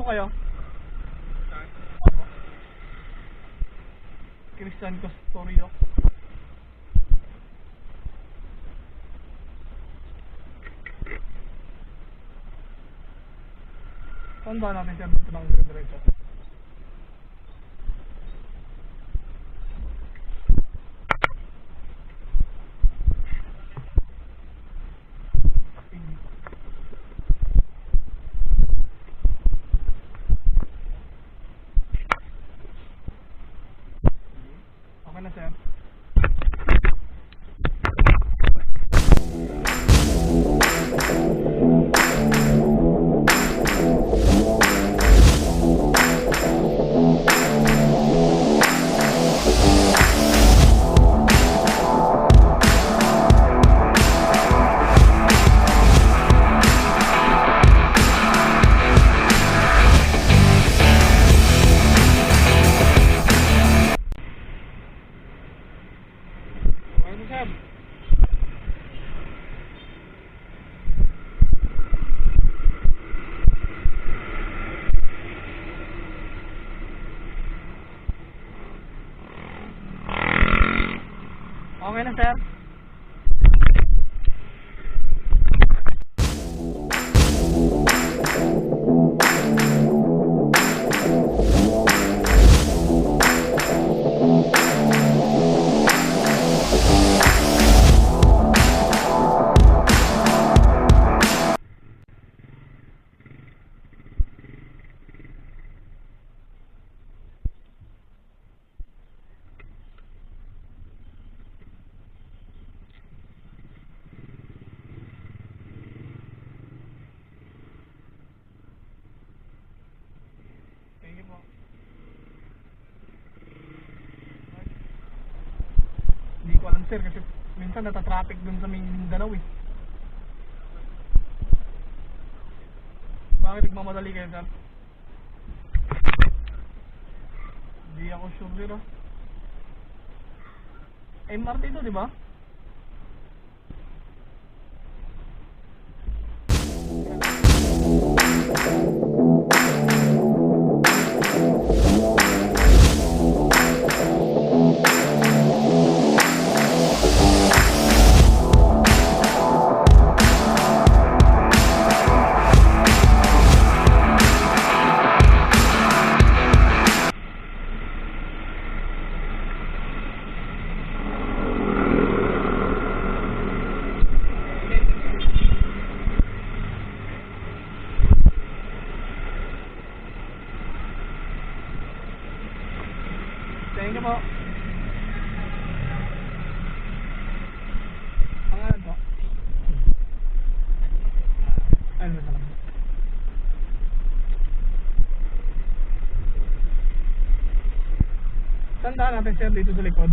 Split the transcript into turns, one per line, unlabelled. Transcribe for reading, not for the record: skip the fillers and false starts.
po kayo? Christian Castorio. Saan ba natin sir dito ng diretso? Okay na sir. Okay na sir. Okay na sir. Thank you po. Hindi ko alam sir kasi minsan natatraffic dun sa Mindanao eh. Bakit nagmamadali kayo sir? Hindi ako sure sir ah. MRT ito di ba? Thank you po. Pangalan po? Ayun na lang. Tandaan natin sir dito sa likod.